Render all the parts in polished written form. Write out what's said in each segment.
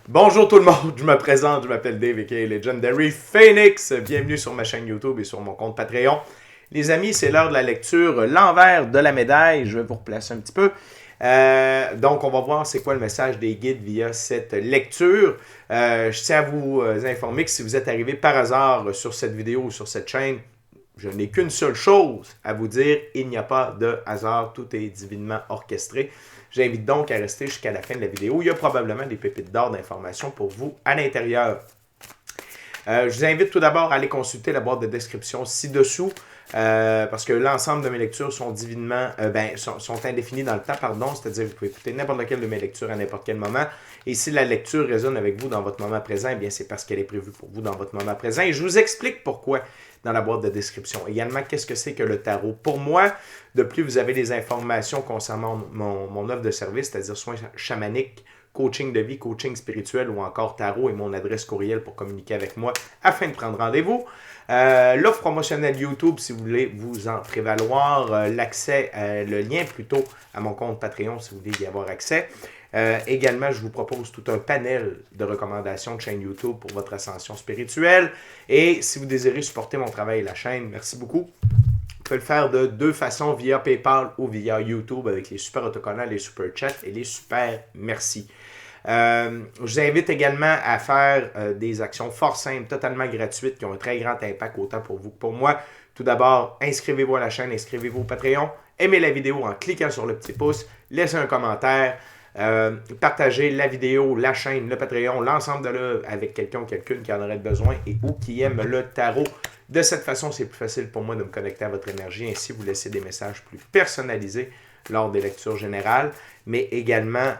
Bonjour tout le monde, je me présente, je m'appelle Dave aka Legendary Phoenix. Bienvenue sur ma chaîne YouTube et sur mon compte Patreon. Les amis, c'est l'heure de la lecture L'envers de la médaille. Je vais vous replacer un petit peu. Donc, on va voir c'est quoi le message des guides via cette lecture. Je tiens à vous informer que si vous êtes arrivé par hasard sur cette vidéo ou sur cette chaîne, je n'ai qu'une seule chose à vous dire, il n'y a pas de hasard, tout est divinement orchestré. J'invite donc à rester jusqu'à la fin de la vidéo. Il y a probablement des pépites d'or d'informations pour vous à l'intérieur. Je vous invite tout d'abord à aller consulter la boîte de description ci-dessous, parce que l'ensemble de mes lectures sont divinement, sont indéfinies dans le temps, c'est-à-dire que vous pouvez écouter n'importe laquelle de mes lectures à n'importe quel moment. Et si la lecture résonne avec vous dans votre moment présent, eh bien c'est parce qu'elle est prévue pour vous dans votre moment présent. Et je vous explique pourquoi dans la boîte de description. Également, qu'est-ce que c'est que le tarot? Pour moi, de plus vous avez des informations concernant mon offre de service, c'est-à-dire soins chamaniques, coaching de vie, coaching spirituel ou encore tarot et mon adresse courriel pour communiquer avec moi afin de prendre rendez-vous. L'offre promotionnelle YouTube, si vous voulez vous en prévaloir, l'accès, le lien plutôt à mon compte Patreon si vous voulez y avoir accès. Également, je vous propose tout un panel de recommandations de chaîne YouTube pour votre ascension spirituelle. Et si vous désirez supporter mon travail et la chaîne, merci beaucoup. Vous pouvez le faire de deux façons, via PayPal ou via YouTube avec les super autocollants, les super chats et les super merci. Je vous invite également à faire des actions fort simples, totalement gratuites, qui ont un très grand impact autant pour vous que pour moi. Tout d'abord, inscrivez-vous à la chaîne, inscrivez-vous au Patreon, aimez la vidéo en cliquant sur le petit pouce, laissez un commentaire, partagez la vidéo, la chaîne, le Patreon, l'ensemble de l'œuvre avec quelqu'un ou quelqu'une qui en aurait besoin et ou qui aime le tarot. De cette façon, c'est plus facile pour moi de me connecter à votre énergie, ainsi vous laissez des messages plus personnalisés lors des lectures générales, mais également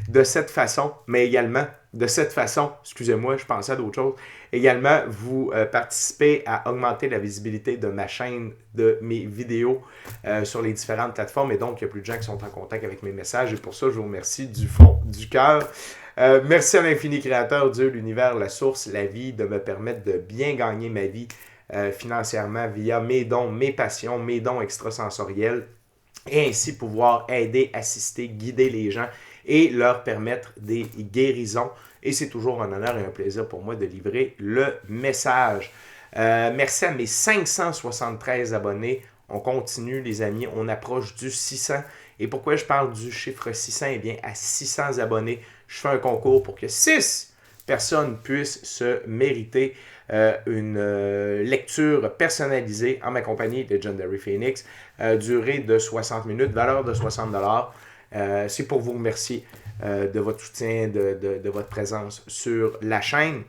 de cette façon, excusez-moi, je pensais à d'autres choses, également, vous participez à augmenter la visibilité de ma chaîne, de mes vidéos sur les différentes plateformes, et donc, il y a plus de gens qui sont en contact avec mes messages, et pour ça, je vous remercie du fond du cœur. Merci à l'infini créateur, Dieu, l'univers, la source, la vie, de me permettre de bien gagner ma vie financièrement via mes dons, mes passions, mes dons extrasensoriels, et ainsi pouvoir aider, assister, guider les gens et leur permettre des guérisons. Et c'est toujours un honneur et un plaisir pour moi de livrer le message. Merci à mes 573 abonnés. On continue, les amis. On approche du 600. Et pourquoi je parle du chiffre 600? Eh bien, à 600 abonnés, je fais un concours pour que 6 personnes puissent se mériter une lecture personnalisée en ma compagnie, Legendary Phoenix, durée de 60 minutes, valeur de 60 $. C'est pour vous remercier de votre soutien, de votre présence sur la chaîne.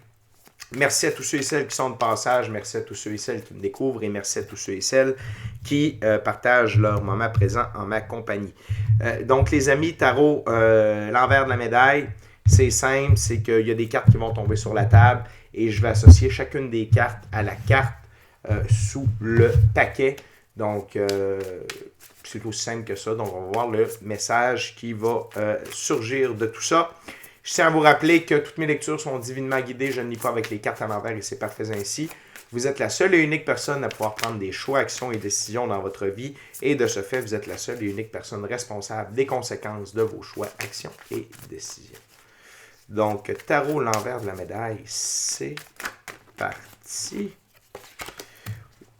Merci à tous ceux et celles qui sont de passage, merci à tous ceux et celles qui me découvrent et merci à tous ceux et celles qui partagent leur moment présent en ma compagnie. Donc les amis, tarot, l'envers de la médaille, c'est simple, c'est qu'il y a des cartes qui vont tomber sur la table et je vais associer chacune des cartes à la carte sous le paquet. Donc, c'est aussi simple que ça. Donc, on va voir le message qui va surgir de tout ça. Je tiens à vous rappeler que toutes mes lectures sont divinement guidées. Je ne lis pas avec les cartes à l'envers et c'est parfait ainsi. Vous êtes la seule et unique personne à pouvoir prendre des choix, actions et décisions dans votre vie. Et de ce fait, vous êtes la seule et unique personne responsable des conséquences de vos choix, actions et décisions. Donc, tarot, l'envers de la médaille, c'est parti.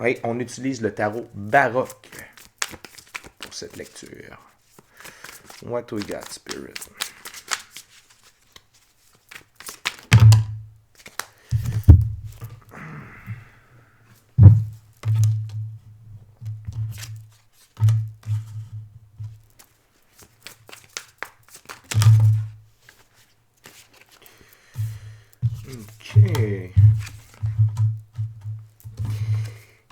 Oui, on utilise le tarot baroque pour cette lecture. What we got, Spirit? OK.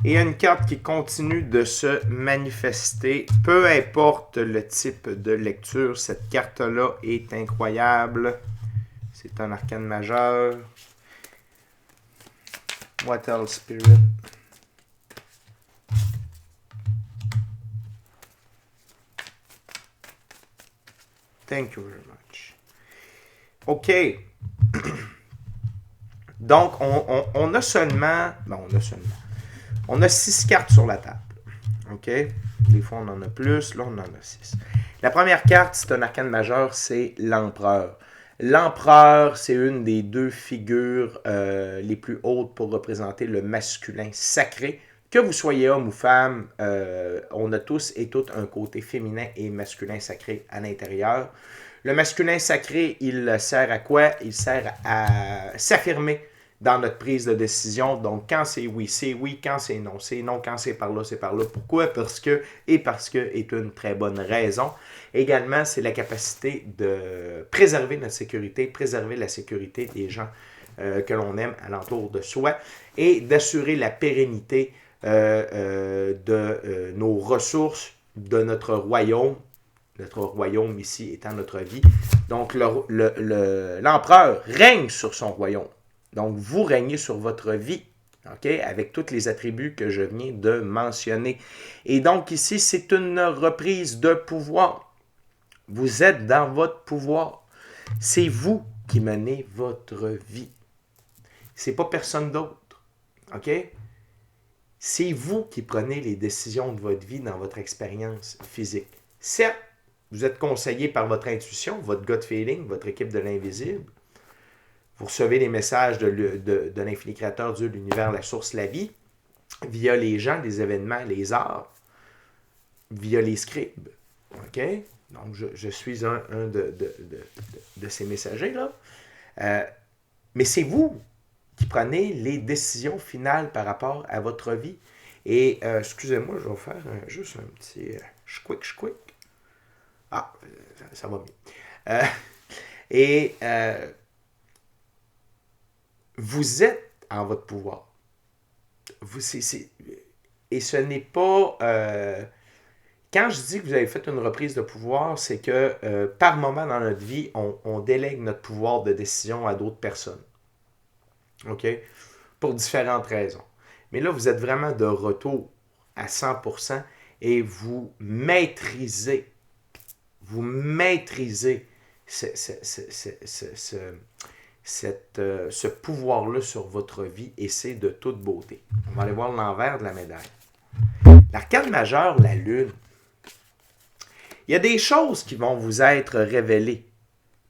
Et il y a une carte qui continue de se manifester. Peu importe le type de lecture, cette carte-là est incroyable. C'est un arcane majeur. What else, Spirit? Thank you very much. OK. Donc, on a seulement... Bon, on a 6 cartes sur la table. OK? Des fois, on en a plus. Là, on en a 6. La première carte, c'est un arcane majeur, c'est l'empereur. L'empereur, c'est une des deux figures les plus hautes pour représenter le masculin sacré. Que vous soyez homme ou femme, on a tous et toutes un côté féminin et masculin sacré à l'intérieur. Le masculin sacré, il sert à quoi? Il sert à s'affirmer dans notre prise de décision. Donc, quand c'est oui, quand c'est non, quand c'est par là, c'est par là. Pourquoi? Parce que est une très bonne raison. Également, c'est la capacité de préserver notre sécurité, préserver la sécurité des gens que l'on aime alentour de soi et d'assurer la pérennité de nos ressources, de notre royaume ici étant notre vie. Donc, l'empereur règne sur son royaume. Donc, vous régnez sur votre vie, okay, avec tous les attributs que je viens de mentionner. Et donc, ici, c'est une reprise de pouvoir. Vous êtes dans votre pouvoir. C'est vous qui menez votre vie. C'est pas personne d'autre. OK? C'est vous qui prenez les décisions de votre vie dans votre expérience physique. Certes, vous êtes conseillé par votre intuition, votre gut feeling, votre équipe de l'invisible. Vous recevez les messages de l'infini créateur, Dieu, l'univers, la source, la vie, via les gens, les événements, les arts, via les scribes. OK? Donc, je suis un de ces messagers-là. Mais c'est vous qui prenez les décisions finales par rapport à votre vie. Et, excusez-moi, je vais faire juste un petit shquick. Ah, ça va mieux. Vous êtes en votre pouvoir. Et ce n'est pas... quand je dis que vous avez fait une reprise de pouvoir, c'est que par moment dans notre vie, on délègue notre pouvoir de décision à d'autres personnes. OK? Pour différentes raisons. Mais là, vous êtes vraiment de retour à 100% et vous maîtrisez ce pouvoir-là sur votre vie et c'est de toute beauté. On va aller voir l'envers de la médaille. L'arcane majeur, la lune. Il y a des choses qui vont vous être révélées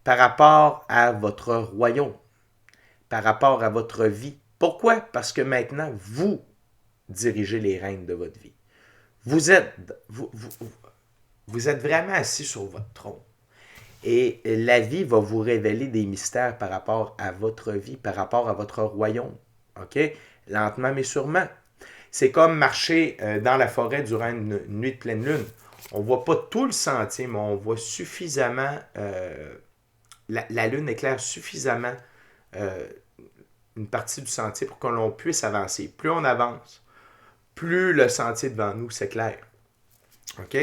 par rapport à votre royaume, par rapport à votre vie. Pourquoi? Parce que maintenant, vous dirigez les rênes de votre vie. Vous êtes vraiment assis sur votre trône. Et la vie va vous révéler des mystères par rapport à votre vie, par rapport à votre royaume. OK? Lentement mais sûrement. C'est comme marcher dans la forêt durant une nuit de pleine lune. On ne voit pas tout le sentier, mais on voit suffisamment... la lune éclaire suffisamment une partie du sentier pour que l'on puisse avancer. Plus on avance, plus le sentier devant nous s'éclaire. OK?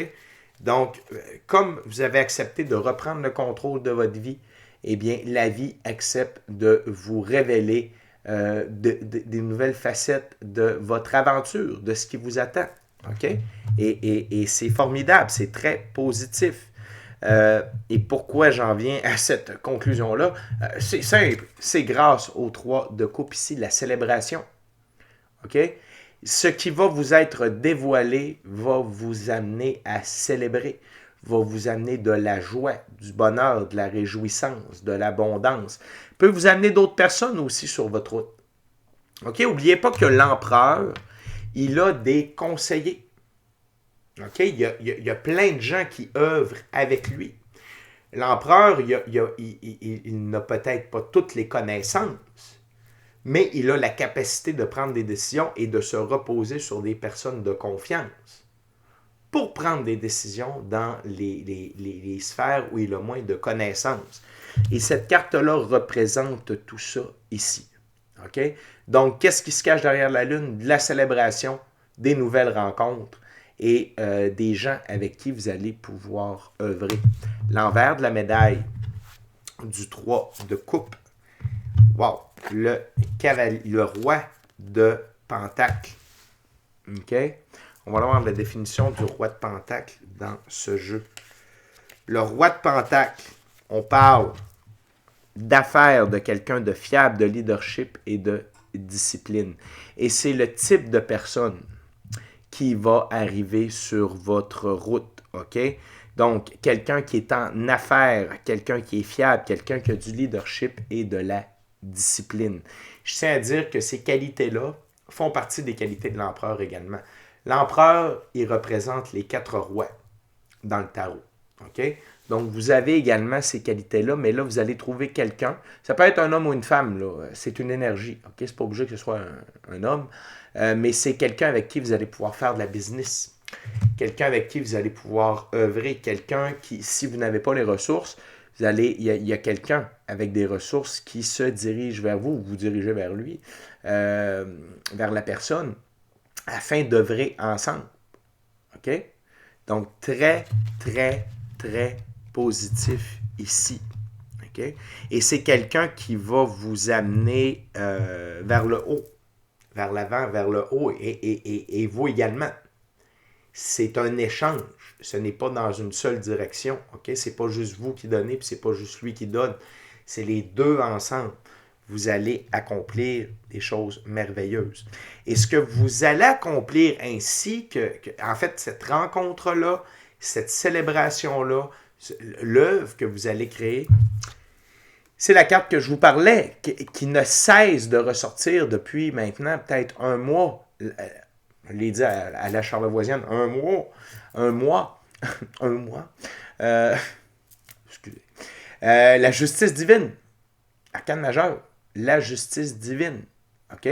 Donc, comme vous avez accepté de reprendre le contrôle de votre vie, eh bien, la vie accepte de vous révéler des nouvelles facettes de votre aventure, de ce qui vous attend. OK? Et c'est formidable, c'est très positif. Et pourquoi j'en viens à cette conclusion-là? C'est simple, c'est grâce aux 3 de coupe ici, la célébration. OK? Ce qui va vous être dévoilé va vous amener à célébrer, va vous amener de la joie, du bonheur, de la réjouissance, de l'abondance. Peut vous amener d'autres personnes aussi sur votre route. OK? N'oubliez pas que l'empereur, il a des conseillers. OK? Il y a plein de gens qui œuvrent avec lui. L'empereur, il n'a peut-être pas toutes les connaissances, mais il a la capacité de prendre des décisions et de se reposer sur des personnes de confiance pour prendre des décisions dans les sphères où il a moins de connaissances. Et cette carte-là représente tout ça ici. OK? Donc, qu'est-ce qui se cache derrière la lune? De la célébration, des nouvelles rencontres et des gens avec qui vous allez pouvoir œuvrer. L'envers de la médaille du 3 de coupe. Wow! Le roi de Pentacle. OK? On va voir la définition du roi de Pentacle dans ce jeu. Le roi de Pentacle, on parle d'affaires, de quelqu'un de fiable, de leadership et de discipline. Et c'est le type de personne qui va arriver sur votre route. OK? Donc, quelqu'un qui est en affaires, quelqu'un qui est fiable, quelqu'un qui a du leadership et de la discipline. Je tiens à dire que ces qualités-là font partie des qualités de l'empereur également. L'empereur, il représente les 4 rois dans le tarot. OK? Donc, vous avez également ces qualités-là, mais là, vous allez trouver quelqu'un. Ça peut être un homme ou une femme, là. C'est une énergie. OK? C'est pas obligé que ce soit un homme, mais c'est quelqu'un avec qui vous allez pouvoir faire de la business. Quelqu'un avec qui vous allez pouvoir œuvrer. Quelqu'un qui, si vous n'avez pas les ressources, il y a quelqu'un avec des ressources qui se dirige vers vous, ou vous dirigez vers lui, vers la personne, afin d'œuvrer ensemble. OK? Donc, très, très, très positif ici. Okay? Et c'est quelqu'un qui va vous amener vers le haut, vers l'avant, vers le haut, et vous également. C'est un échange. Ce n'est pas dans une seule direction. Okay? Ce n'est pas juste vous qui donnez, puis ce n'est pas juste lui qui donne. C'est les deux ensemble. Vous allez accomplir des choses merveilleuses. Et ce que vous allez accomplir ainsi en fait, cette rencontre-là, cette célébration-là, l'œuvre que vous allez créer, c'est la carte que je vous parlais, qui ne cesse de ressortir depuis maintenant peut-être un mois. Je l'ai dit à la Charlevoisienne, un mois, excusez. La justice divine, arcane majeur, la justice divine. OK?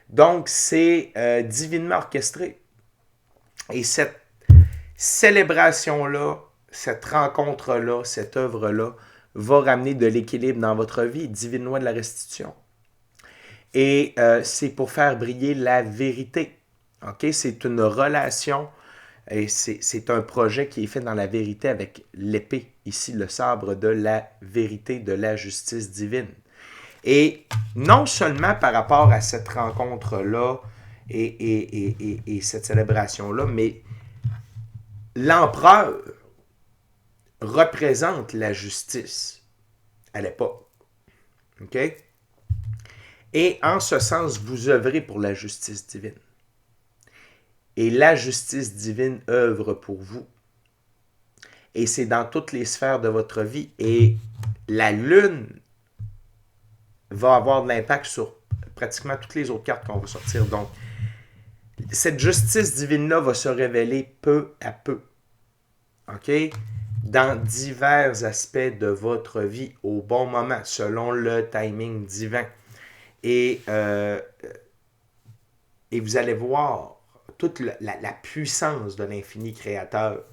Donc, c'est divinement orchestré. Et cette célébration-là, cette rencontre-là, cette œuvre-là, va ramener de l'équilibre dans votre vie, divine loi de la restitution. Et c'est pour faire briller la vérité. OK? C'est une relation et c'est un projet qui est fait dans la vérité avec l'épée, ici le sabre de la vérité, de la justice divine. Et non seulement par rapport à cette rencontre-là et cette célébration-là, mais l'empereur représente la justice à l'époque. OK? Et en ce sens, vous œuvrez pour la justice divine. Et la justice divine œuvre pour vous. Et c'est dans toutes les sphères de votre vie. Et la lune va avoir de l'impact sur pratiquement toutes les autres cartes qu'on va sortir. Donc, cette justice divine-là va se révéler peu à peu. OK? Dans divers aspects de votre vie au bon moment, selon le timing divin. Et vous allez voir toute la puissance de l'infini créateur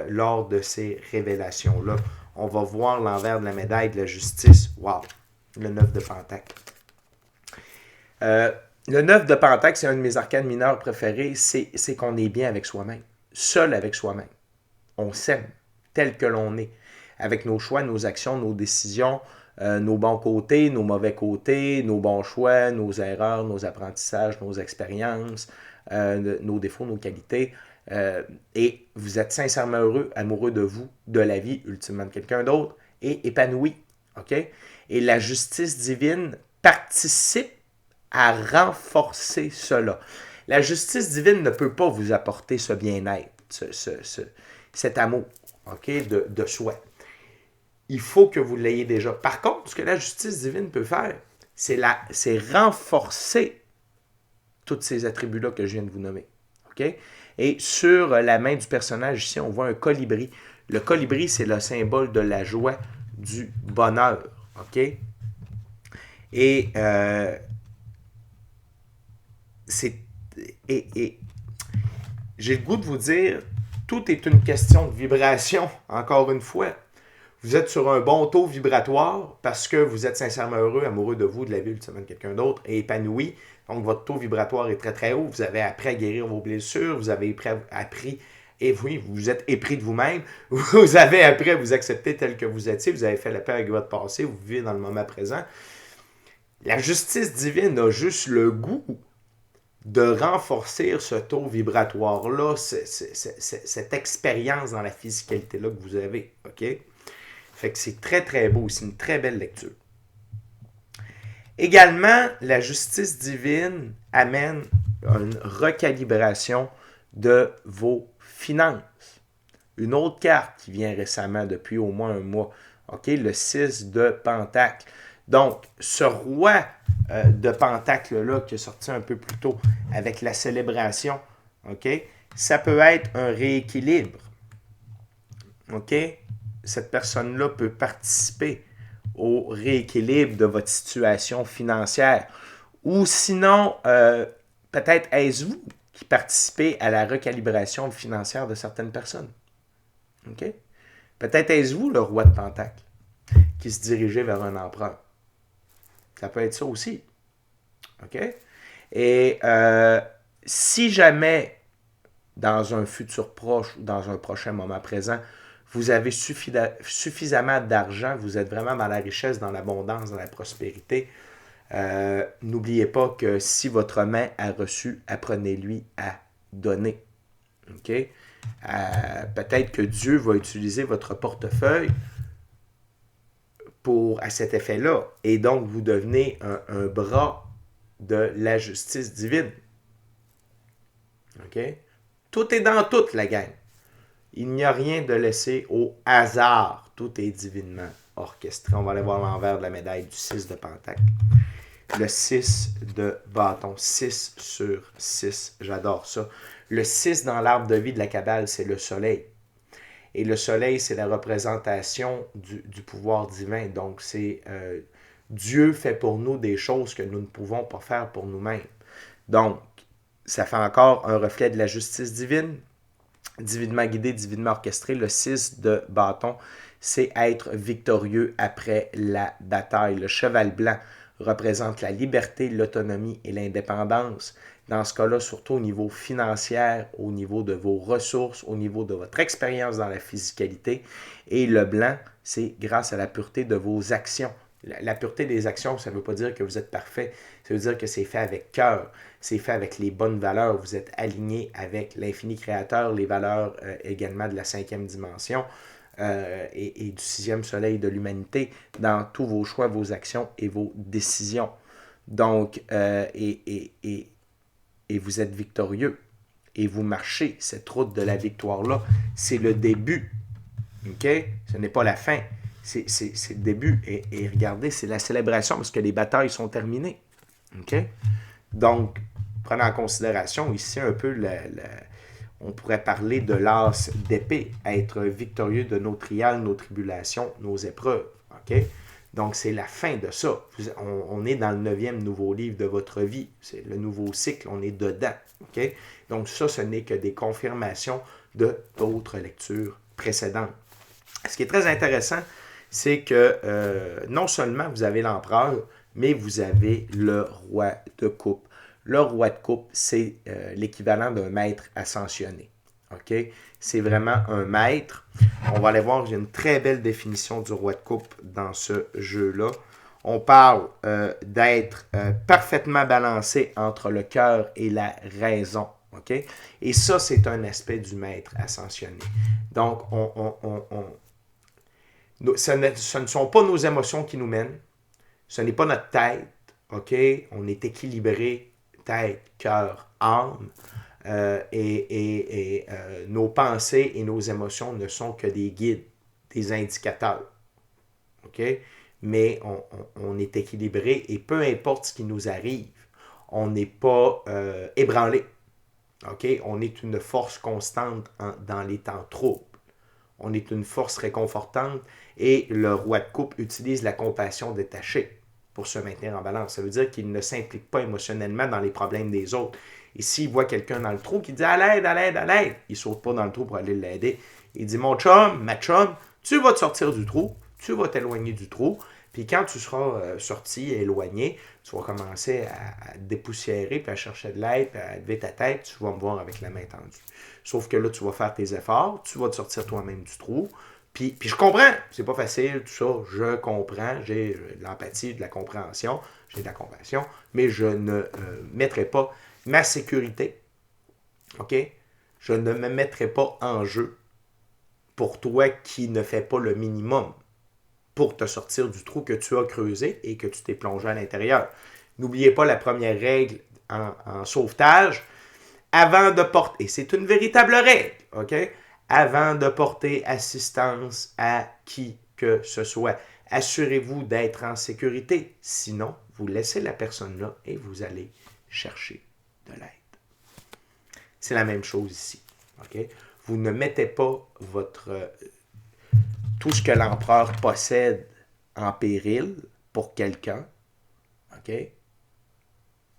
lors de ces révélations-là. On va voir l'envers de la médaille de la justice. Wow! Le 9 de Pentacle. Le 9 de Pentacle, c'est un de mes arcanes mineurs préférés. C'est qu'on est bien avec soi-même. Seul avec soi-même. On s'aime tel que l'on est. Avec nos choix, nos actions, nos décisions, nos bons côtés, nos mauvais côtés, nos bons choix, nos erreurs, nos apprentissages, nos expériences, nos défauts, nos qualités. Et vous êtes sincèrement heureux, amoureux de vous, de la vie, ultimement de quelqu'un d'autre, et épanoui. OK? Et la justice divine participe à renforcer cela. La justice divine ne peut pas vous apporter ce bien-être, cet amour, OK, de soi. Il faut que vous l'ayez déjà. Par contre, ce que la justice divine peut faire, c'est renforcer tous ces attributs-là que je viens de vous nommer. OK? Et sur la main du personnage, ici, on voit un colibri. Le colibri, c'est le symbole de la joie, du bonheur. OK? Et j'ai le goût de vous dire, tout est une question de vibration, encore une fois. Vous êtes sur un bon taux vibratoire parce que vous êtes sincèrement heureux, amoureux de vous, de la vie, ultimement de quelqu'un d'autre, et épanoui. Donc, votre taux vibratoire est très, très haut. Vous avez appris à guérir vos blessures. Vous avez appris, et oui, vous êtes épris de vous-même. Vous avez appris à vous accepter tel que vous étiez. Vous avez fait la paix avec votre passé. Vous vivez dans le moment présent. La justice divine a juste le goût de renforcer ce taux vibratoire-là, cette expérience dans la physicalité-là que vous avez. OK? Fait que c'est très, très beau. C'est une très belle lecture. Également, la justice divine amène une recalibration de vos finances. Une autre carte qui vient récemment, depuis au moins un mois, OK, le 6 de Pentacle. Donc, ce roi de Pentacle-là qui est sorti un peu plus tôt avec la célébration, OK, ça peut être un rééquilibre. OK? Cette personne-là peut participer au rééquilibre de votre situation financière. Ou sinon, peut-être est-ce vous qui participez à la recalibration financière de certaines personnes. OK? Peut-être est-ce vous le roi de Pentacle qui se dirigeait vers un empereur. Ça peut être ça aussi. OK? Et si jamais, dans un futur proche ou dans un prochain moment présent, vous avez suffisamment d'argent, vous êtes vraiment dans la richesse, dans l'abondance, dans la prospérité, n'oubliez pas que si votre main a reçu, apprenez-lui à donner. OK? Peut-être que Dieu va utiliser votre portefeuille à cet effet-là. Et donc, vous devenez un bras de la justice divine. OK? Tout est dans toute la gang. Il n'y a rien de laissé au hasard. Tout est divinement orchestré. On va aller voir l'envers de la médaille du 6 de Pentacle. Le 6 de bâton. 6 sur 6. J'adore ça. Le 6 dans l'arbre de vie de la Kabbale, c'est le soleil. Et le soleil, c'est la représentation du pouvoir divin. Donc, c'est Dieu fait pour nous des choses que nous ne pouvons pas faire pour nous-mêmes. Donc, ça fait encore un reflet de la justice divine, divinement guidé, divinement orchestré. Le 6 de bâton, c'est être victorieux après la bataille. Le cheval blanc représente la liberté, l'autonomie et l'indépendance. Dans ce cas-là, surtout au niveau financier, au niveau de vos ressources, au niveau de votre expérience dans la physicalité. Et le blanc, c'est grâce à la pureté de vos actions. La pureté des actions, ça ne veut pas dire que vous êtes parfait. Ça veut dire que c'est fait avec cœur. C'est fait avec les bonnes valeurs. Vous êtes aligné avec l'infini créateur, les valeurs également de la 5e dimension et du 6e soleil de l'humanité dans tous vos choix, vos actions et vos décisions. Donc, et vous êtes victorieux. Et vous marchez cette route de la victoire-là. C'est le début. OK? Ce n'est pas la fin. C'est le début. Et regardez, c'est la célébration parce que les batailles sont terminées. OK? Donc, prenez en considération ici un peu on pourrait parler de l'as d'épée, être victorieux de nos trials, nos tribulations, nos épreuves. OK? Donc, c'est la fin de ça. On est dans le 9e nouveau livre de votre vie. C'est le nouveau cycle, on est dedans. OK? Donc, ça, ce n'est que des confirmations de d'autres lectures précédentes. Ce qui est très intéressant, c'est que non seulement vous avez l'empereur, mais vous avez le roi de coupe. Le roi de coupe, c'est l'équivalent d'un maître ascensionné. OK? C'est vraiment un maître. On va aller voir, j'ai une très belle définition du roi de coupe dans ce jeu-là. On parle d'être parfaitement balancé entre le cœur et la raison. OK? Et ça, c'est un aspect du maître ascensionné. Donc, ce ne sont pas nos émotions qui nous mènent. Ce n'est pas notre tête. OK? On est équilibré, tête, cœur, âme. Nos pensées et nos émotions ne sont que des guides, des indicateurs. OK? Mais on est équilibré et peu importe ce qui nous arrive, on n'est pas ébranlé. OK? On est une force constante dans les temps troubles. On est une force réconfortante et le roi de coupe utilise la compassion détachée pour se maintenir en balance. Ça veut dire qu'il ne s'implique pas émotionnellement dans les problèmes des autres. Et s'il voit quelqu'un dans le trou qui dit « à l'aide, à l'aide, à l'aide », il ne saute pas dans le trou pour aller l'aider. Il dit « mon chum, ma chum, tu vas te sortir du trou, tu vas t'éloigner du trou, puis quand tu seras sorti, éloigné, tu vas commencer à te dépoussiérer, puis à chercher de l'aide, puis à lever ta tête, tu vas me voir avec la main tendue. Sauf que là, tu vas faire tes efforts, tu vas te sortir toi-même du trou, puis je comprends, c'est pas facile, tout ça, je comprends, j'ai de l'empathie, de la compréhension, j'ai de la compassion, mais je ne mettrai pas ma sécurité, OK? Je ne me mettrai pas en jeu pour toi qui ne fais pas le minimum pour te sortir du trou que tu as creusé et que tu t'es plongé à l'intérieur. N'oubliez pas la première règle en sauvetage, avant de porter, et c'est une véritable règle, OK? avant de porter assistance à qui que ce soit. Assurez-vous d'être en sécurité. Sinon, vous laissez la personne là et vous allez chercher de l'aide. C'est la même chose ici. Okay? Vous ne mettez pas tout ce que l'empereur possède en péril pour quelqu'un. Okay?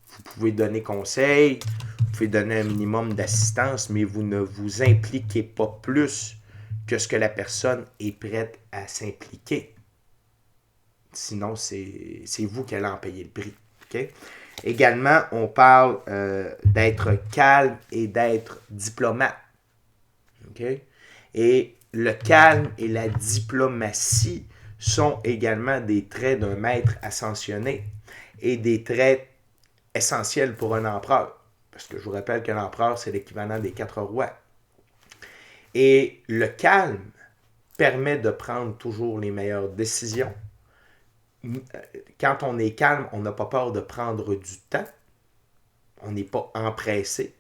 Vous pouvez donner conseil, vous pouvez donner un minimum d'assistance, mais vous ne vous impliquez pas plus que ce que la personne est prête à s'impliquer. Sinon, c'est vous qui allez en payer le prix. Okay? Également, on parle d'être calme et d'être diplomate. Okay? Et le calme et la diplomatie sont également des traits d'un maître ascensionné et des traits essentiels pour un empereur. Parce que je vous rappelle que l'empereur, c'est l'équivalent des 4 rois. Et le calme permet de prendre toujours les meilleures décisions. Quand on est calme, on n'a pas peur de prendre du temps. On n'est pas empressé.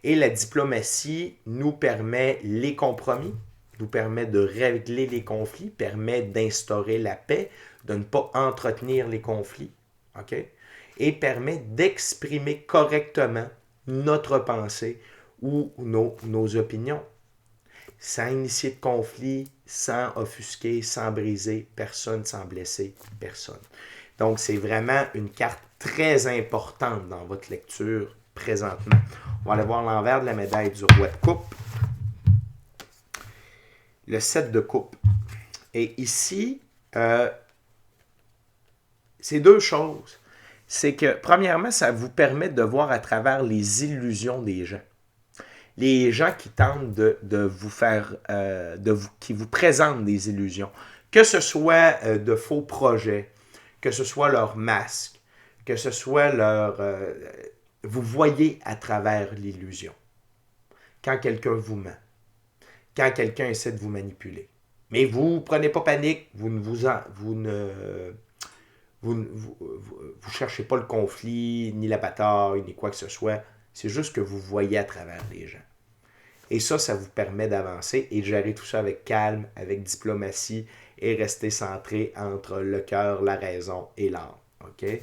Et la diplomatie nous permet les compromis, nous permet de régler les conflits, permet d'instaurer la paix, de ne pas entretenir les conflits, okay? Et permet d'exprimer correctement notre pensée ou nos opinions, sans initier de conflit, sans offusquer, sans briser personne, sans blesser personne. Donc, c'est vraiment une carte très importante dans votre lecture présentement. On va aller voir l'envers de la médaille du roi de coupe. Le 7 de coupe. Et ici, c'est deux choses. C'est que, premièrement, ça vous permet de voir à travers les illusions des gens. Les gens qui tentent de vous faire, qui vous présentent des illusions. Que ce soit de faux projets, que ce soit leur masque, que ce soit leur... vous voyez à travers l'illusion. Quand quelqu'un vous ment. Quand quelqu'un essaie de vous manipuler. Mais vous ne prenez pas panique, vous ne cherchez pas le conflit, ni la bataille, ni quoi que ce soit. C'est juste que vous voyez à travers les gens. Et ça vous permet d'avancer et de gérer tout ça avec calme, avec diplomatie et rester centré entre le cœur, la raison et l'âme. Okay?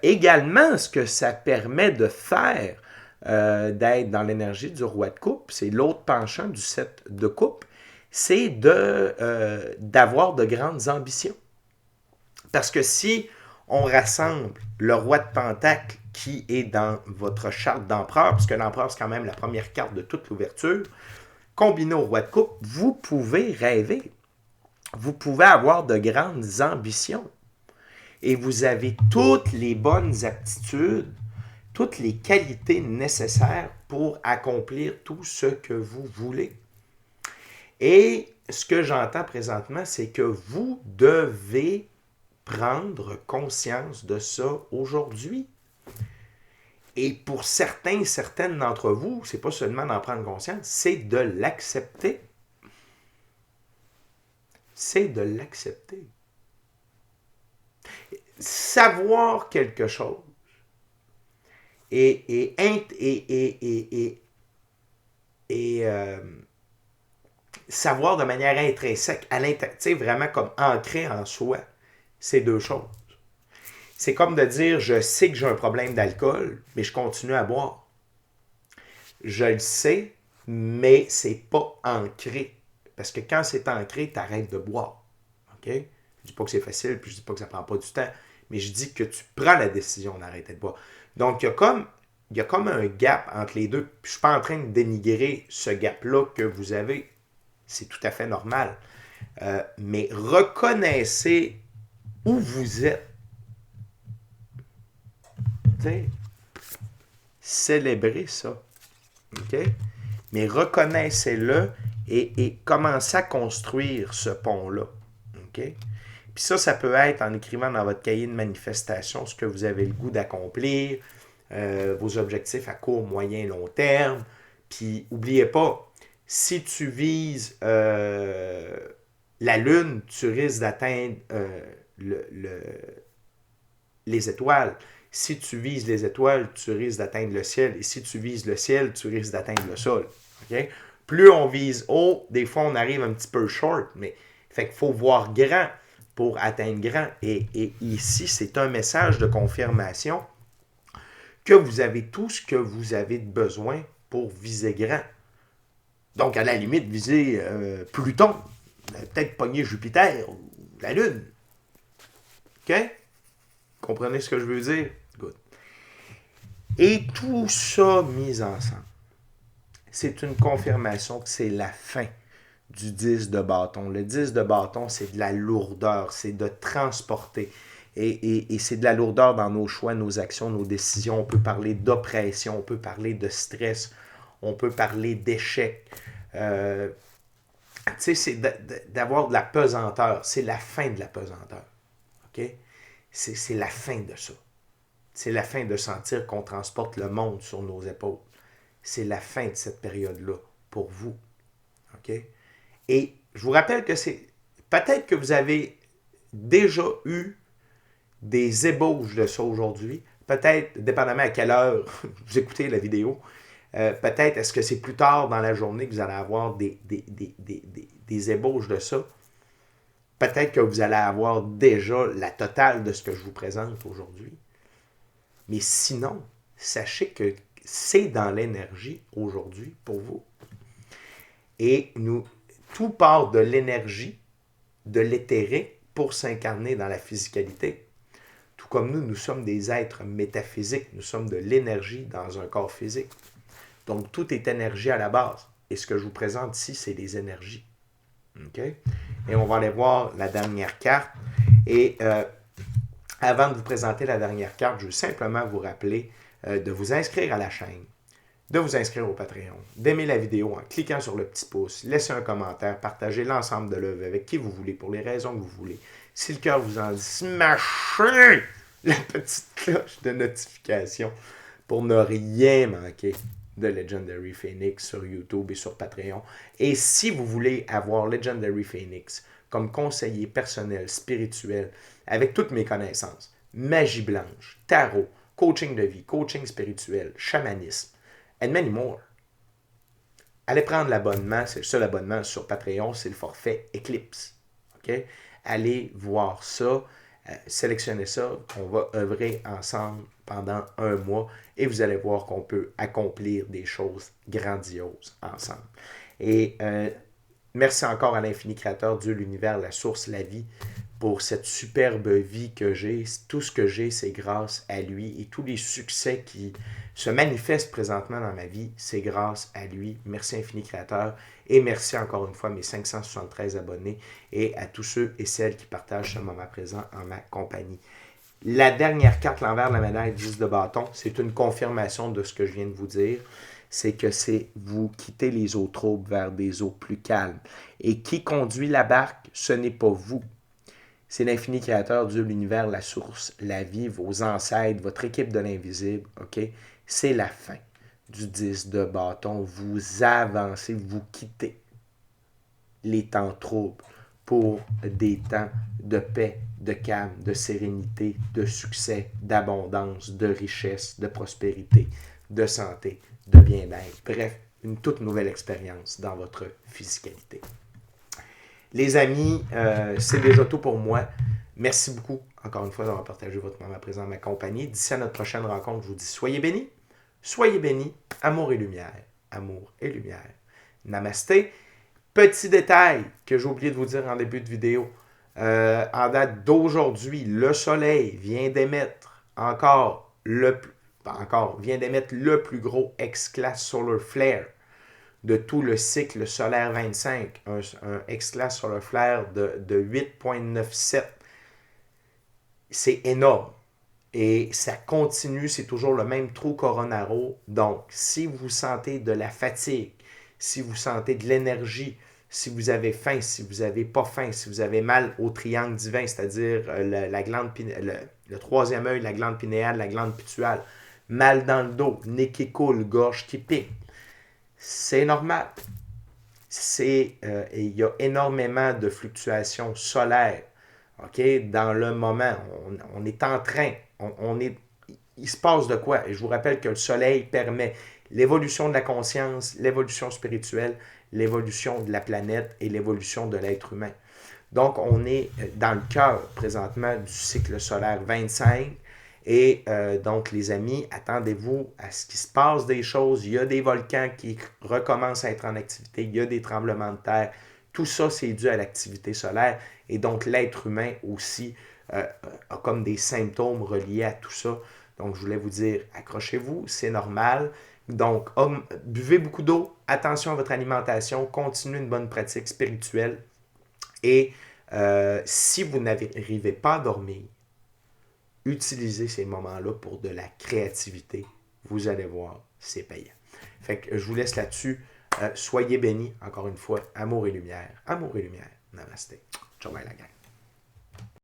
Également, ce que ça permet de faire, d'être dans l'énergie du roi de coupe, c'est l'autre penchant du 7 de coupe, c'est d'avoir de grandes ambitions. Parce que si on rassemble le roi de Pentacle qui est dans votre charte d'empereur, puisque l'empereur, c'est quand même la première carte de toute l'ouverture, combiné au roi de coupe, vous pouvez rêver. Vous pouvez avoir de grandes ambitions. Et vous avez toutes les bonnes aptitudes, toutes les qualités nécessaires pour accomplir tout ce que vous voulez. Et ce que j'entends présentement, c'est que vous devez prendre conscience de ça aujourd'hui. Et pour certaines d'entre vous, c'est pas seulement d'en prendre conscience, c'est de l'accepter. C'est de l'accepter. Savoir quelque chose et savoir de manière intrinsèque, à l'intérieur, vraiment comme ancré en soi, c'est deux choses. C'est comme de dire, je sais que j'ai un problème d'alcool, mais je continue à boire. Je le sais, mais c'est pas ancré. Parce que quand c'est ancré, tu arrêtes de boire. OK? Je dis pas que c'est facile, puis je dis pas que ça prend pas du temps, mais je dis que tu prends la décision d'arrêter de boire. Donc, il y a comme un gap entre les deux. Je suis pas en train de dénigrer ce gap-là que vous avez. C'est tout à fait normal. Mais reconnaissez où vous êtes. T'sais, célébrez ça. OK? Mais reconnaissez-le et commencez à construire ce pont-là. OK? Puis ça peut être en écrivant dans votre cahier de manifestation ce que vous avez le goût d'accomplir, vos objectifs à court, moyen, long terme. Puis, n'oubliez pas, si tu vises la Lune, tu risques d'atteindre les étoiles. Si tu vises les étoiles, tu risques d'atteindre le ciel. Et si tu vises le ciel, tu risques d'atteindre le sol. Okay? Plus on vise haut, des fois on arrive un petit peu short, mais fait qu'il faut voir grand pour atteindre grand. Et ici, c'est un message de confirmation que vous avez tout ce que vous avez besoin pour viser grand. Donc, à la limite, viser Pluton, peut-être pogner Jupiter ou la Lune. OK? Comprenez ce que je veux dire? Good. Et tout ça mis ensemble, c'est une confirmation que c'est la fin du 10 de bâton. Le 10 de bâton, c'est de la lourdeur, c'est de transporter. Et c'est de la lourdeur dans nos choix, nos actions, nos décisions. On peut parler d'oppression, on peut parler de stress, on peut parler d'échec. Tu sais, c'est d'avoir de la pesanteur. C'est la fin de la pesanteur. OK? C'est la fin de ça. C'est la fin de sentir qu'on transporte le monde sur nos épaules. C'est la fin de cette période-là pour vous. OK? Et je vous rappelle que c'est peut-être que vous avez déjà eu des ébauches de ça aujourd'hui. Peut-être, dépendamment à quelle heure vous écoutez la vidéo, peut-être est-ce que c'est plus tard dans la journée que vous allez avoir des ébauches de ça. Peut-être que vous allez avoir déjà la totale de ce que je vous présente aujourd'hui. Mais sinon, sachez que c'est dans l'énergie aujourd'hui pour vous. Et tout part de l'énergie, de l'éthérique pour s'incarner dans la physicalité. Tout comme nous sommes des êtres métaphysiques, nous sommes de l'énergie dans un corps physique. Donc, tout est énergie à la base. Et ce que je vous présente ici, c'est les énergies. OK? Et on va aller voir la dernière carte. Et avant de vous présenter la dernière carte, je veux simplement vous rappeler de vous inscrire à la chaîne, de vous inscrire au Patreon, d'aimer la vidéo en cliquant sur le petit pouce, laisser un commentaire, partager l'ensemble de l'œuvre avec qui vous voulez, pour les raisons que vous voulez. Si le cœur vous en dit, smachez la petite cloche de notification pour ne rien manquer de Legendary Phoenix sur YouTube et sur Patreon. Et si vous voulez avoir Legendary Phoenix comme conseiller personnel, spirituel, avec toutes mes connaissances, magie blanche, tarot, coaching de vie, coaching spirituel, chamanisme, and many more, allez prendre l'abonnement, c'est le seul abonnement sur Patreon, c'est le forfait Eclipse. OK? Allez voir ça, sélectionnez ça, on va œuvrer ensemble pendant un mois et vous allez voir qu'on peut accomplir des choses grandioses ensemble. Et merci encore à l'infini créateur, Dieu, l'univers, la source, la vie, pour cette superbe vie que j'ai. Tout ce que j'ai, c'est grâce à lui. Et tous les succès qui se manifestent présentement dans ma vie, c'est grâce à lui. Merci infini créateur. Et merci encore une fois à mes 573 abonnés et à tous ceux et celles qui partagent ce moment présent en ma compagnie. La dernière carte, l'envers de la médaille 10 de bâton, c'est une confirmation de ce que je viens de vous dire. C'est que c'est vous quittez les eaux troubles vers des eaux plus calmes. Et qui conduit la barque, ce n'est pas vous. C'est l'infini créateur, Dieu, l'univers, la source, la vie, vos ancêtres, votre équipe de l'invisible. OK? C'est la fin du 10 de bâton. Vous avancez, vous quittez les temps troubles pour des temps de paix, de calme, de sérénité, de succès, d'abondance, de richesse, de prospérité, de santé, de bien-être. Bref, une toute nouvelle expérience dans votre physicalité. Les amis, c'est déjà tout pour moi. Merci beaucoup, encore une fois, d'avoir partagé votre moment présent à ma compagnie. D'ici à notre prochaine rencontre, je vous dis soyez bénis, amour et lumière. Amour et lumière. Namasté. Petit détail que j'ai oublié de vous dire en début de vidéo. En date d'aujourd'hui, le soleil vient d'émettre vient d'émettre le plus gros X-Class Solar Flare de tout le cycle solaire 25, un X-Class Solar Flare de 8,97. C'est énorme. Et ça continue, c'est toujours le même trou Coronaro. Donc, si vous sentez de la fatigue, si vous sentez de l'énergie, si vous avez faim, si vous n'avez pas faim, si vous avez mal au triangle divin, c'est-à-dire la glande, le troisième œil, la glande pinéale, la glande pituale, mal dans le dos, nez qui coule, gorge qui pique, c'est normal. Il y a énormément de fluctuations solaires. OK? Dans le moment, on est en train, il se passe de quoi? Et je vous rappelle que le soleil permet l'évolution de la conscience, l'évolution spirituelle, l'évolution de la planète et l'évolution de l'être humain. Donc, on est dans le cœur présentement du cycle solaire 25. Et donc, les amis, attendez-vous à ce qu'il se passe des choses. Il y a des volcans qui recommencent à être en activité. Il y a des tremblements de terre. Tout ça, c'est dû à l'activité solaire. Et donc, l'être humain aussi a comme des symptômes reliés à tout ça. Donc, je voulais vous dire, accrochez-vous, c'est normal. Donc, buvez beaucoup d'eau, attention à votre alimentation, continuez une bonne pratique spirituelle. Et si vous n'arrivez pas à dormir, utilisez ces moments-là pour de la créativité. Vous allez voir, c'est payant. Fait que je vous laisse là-dessus. Soyez bénis, encore une fois. Amour et lumière. Amour et lumière. Namasté. Ciao, bye la gang.